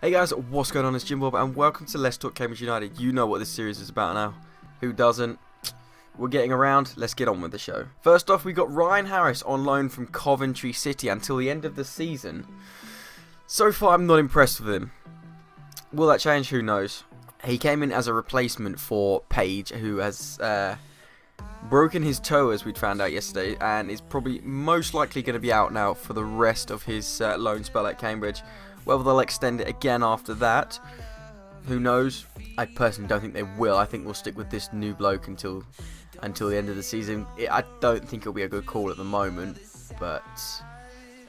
Hey guys, what's going on? It's Jim Bob and welcome to Let's Talk Cambridge United. You know what this series is about now. Who doesn't? We're getting around, let's get on with the show. First off, we got Ryan Harris on loan from Coventry City until the end of the season. So far, I'm not impressed with him. Will that change? Who knows? He came in as a replacement for Page, who has broken his toe, as we'd found out yesterday, and is probably most likely going to be out now for the rest of his loan spell at Cambridge. Whether they'll extend it again after that, who knows? I personally don't think they will. I think we'll stick with this new bloke until the end of the season. I don't think it'll be a good call at the moment, but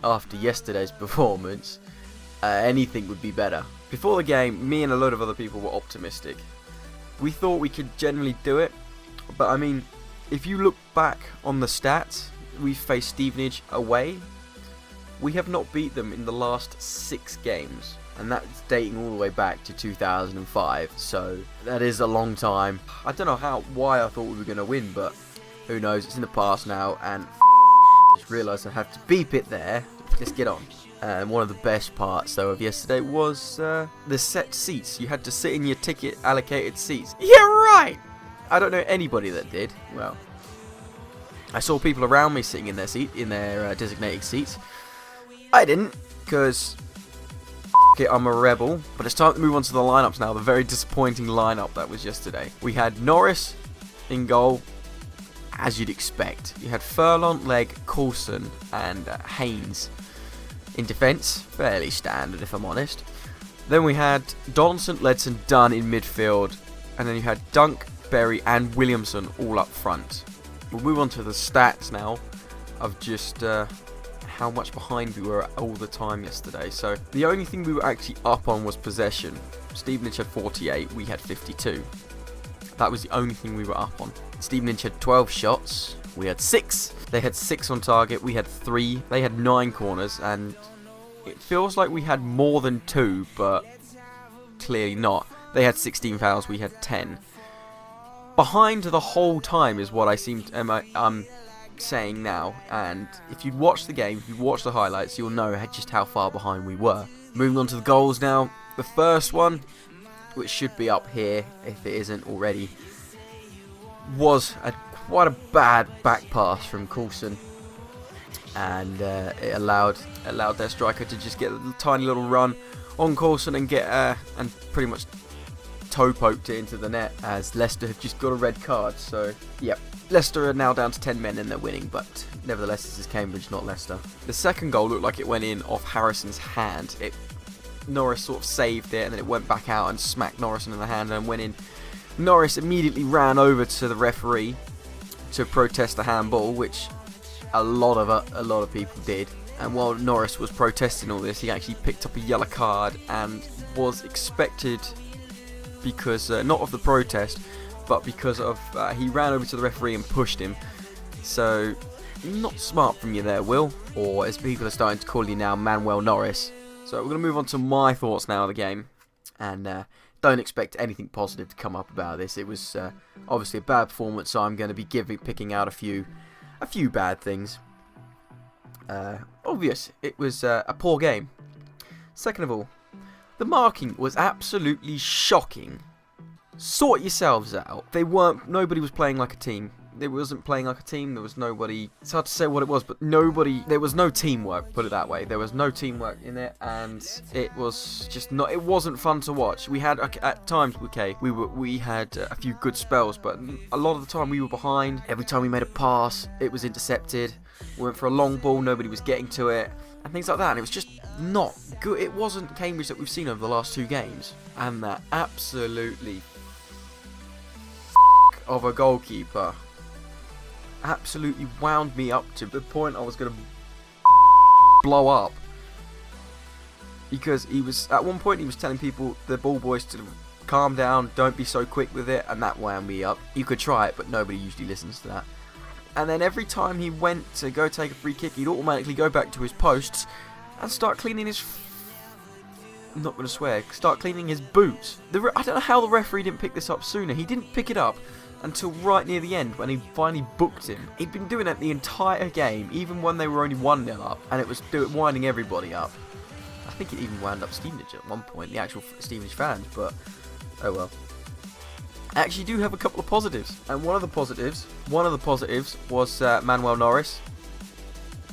after yesterday's performance, anything would be better. Before the game, me and a load of other people were optimistic. We thought we could generally do it, but I mean, if you look back on the stats, we faced Stevenage away. We have not beat them in the last 6 games, and that's dating all the way back to 2005, so that is a long time. I don't know why I thought we were going to win, but who knows, it's in the past now, and just realised I have to beep it there. Let's get on. And one of the best parts, though, of yesterday was the set seats. You had to sit in your ticket allocated seats. Yeah, right! I don't know anybody that did. Well, I saw people around me sitting in their designated seats. I didn't, because I'm a rebel. But it's time to move on to the lineups now. The very disappointing lineup that was yesterday. We had Norris in goal, as you'd expect. You had Furlong, Legg, Coulson, and Haynes in defence. Fairly standard, if I'm honest. Then we had Donaldson, Ledson, Dunn in midfield. And then you had Dunk, Berry, and Williamson all up front. We'll move on to the stats now of just how much behind we were all the time yesterday. So the only thing we were actually up on was possession. Stevenage had 48, we had 52. That was the only thing we were up on. Stevenage had 12 shots, we had 6. They had 6 on target, we had 3. They had 9 corners, and it feels like we had more than 2, but clearly not. They had 16 fouls, we had 10. Behind the whole time is what I'm saying now, and if you'd watch the game, if you watch the highlights, you'll know just how far behind we were. Moving on to the goals now. The first one, which should be up here if it isn't already, was quite a bad back pass from Coulson, and it allowed their striker to just get a tiny little run on Coulson and get and pretty much toe poked it into the net, as Leicester have just got a red card. So yep, Leicester are now down to 10 men and they're winning, but nevertheless this is Cambridge, not Leicester. The second goal looked like it went in off Harrison's hand. Norris sort of saved it, and then it went back out and smacked Norrison in the hand and went in. Norris immediately ran over to the referee to protest the handball, which a lot of people did. And while Norris was protesting all this, he actually picked up a yellow card and was expected, because not of the protest, but because of he ran over to the referee and pushed him. So not smart from you there, Will, or as people are starting to call you now, Manuel Norris. So we're going to move on to my thoughts now of the game, and don't expect anything positive to come up about this. It was obviously a bad performance, so I'm going to be picking out a few bad things. Obvious, it was a poor game. Second of all, the marking was absolutely shocking. Sort yourselves out. Nobody was playing like a team. There wasn't playing like a team. There was nobody. It's hard to say what it was, but there was no teamwork, put it that way. There was no teamwork in it, and it was just not. It wasn't fun to watch. We had at times, we had a few good spells, but a lot of the time we were behind. Every time we made a pass, it was intercepted. We went for a long ball, nobody was getting to it, and things like that. And it was just not good. It wasn't Cambridge that we've seen over the last 2 games, and that absolutely of a goalkeeper absolutely wound me up to the point I was going to blow up, because at one point he was telling people, the ball boys, to calm down, don't be so quick with it, and that wound me up. You could try it, but nobody usually listens to that. And then every time he went to go take a free kick, he'd automatically go back to his posts and start cleaning his I'm not going to swear, start cleaning his boots. I don't know how the referee didn't pick this up sooner. He didn't pick it up until right near the end when he finally booked him. He'd been doing it the entire game, even when they were only 1-0 up, and it was winding everybody up. I think it even wound up Stevenage at one point, the actual Stevenage fans, but oh well. I actually do have a couple of positives, and one of the positives was Manuel Norris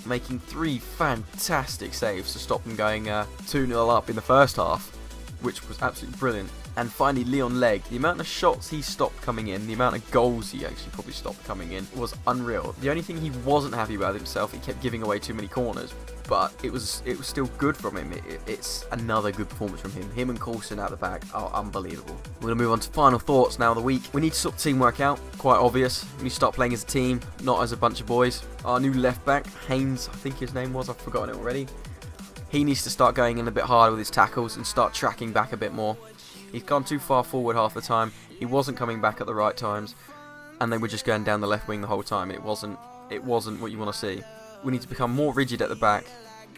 making 3 fantastic saves to stop them going 2-0 up in the first half, which was absolutely brilliant. And finally, Leon Legg, the amount of shots he stopped coming in, the amount of goals he actually probably stopped coming in was unreal. The only thing he wasn't happy about himself, he kept giving away too many corners, but it was still good from him. It's another good performance from him. Him and Coulson out the back are unbelievable. We're going to move on to final thoughts now of the week. We need to sort teamwork out, quite obvious. We need to start playing as a team, not as a bunch of boys. Our new left back, Haynes, I think his name was, I've forgotten it already. He needs to start going in a bit harder with his tackles and start tracking back a bit more. He's gone too far forward half the time. He wasn't coming back at the right times, and they were just going down the left wing the whole time. It wasn't what you want to see. We need to become more rigid at the back.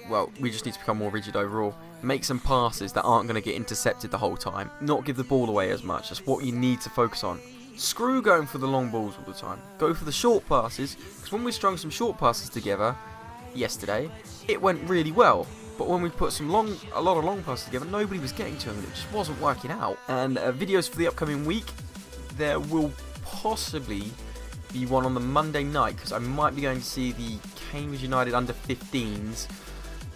Well, we just need to become more rigid overall. Make some passes that aren't going to get intercepted the whole time. Not give the ball away as much. That's what you need to focus on. Screw going for the long balls all the time. Go for the short passes, because when we strung some short passes together yesterday, it went really well. But when we put a lot of long passes together, nobody was getting to him, and it just wasn't working out. And videos for the upcoming week, there will possibly be one on the Monday night, because I might be going to see the Cambridge United under-15s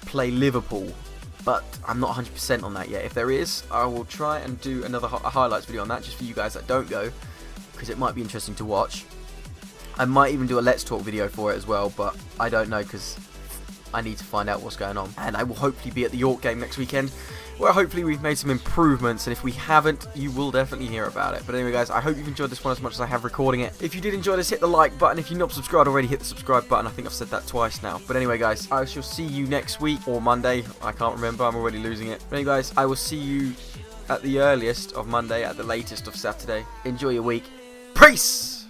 play Liverpool. But I'm not 100% on that yet. If there is, I will try and do another highlights video on that, just for you guys that don't go, because it might be interesting to watch. I might even do a Let's Talk video for it as well, but I don't know, because I need to find out what's going on. And I will hopefully be at the York game next weekend, where hopefully we've made some improvements, and if we haven't, you will definitely hear about it. But anyway guys, I hope you've enjoyed this one as much as I have recording it. If you did enjoy this, hit the like button. If you're not subscribed already, hit the subscribe button. I think I've said that twice now. But anyway guys, I shall see you next week, or Monday. I can't remember, I'm already losing it. But anyway guys, I will see you at the earliest of Monday, at the latest of Saturday. Enjoy your week. Peace!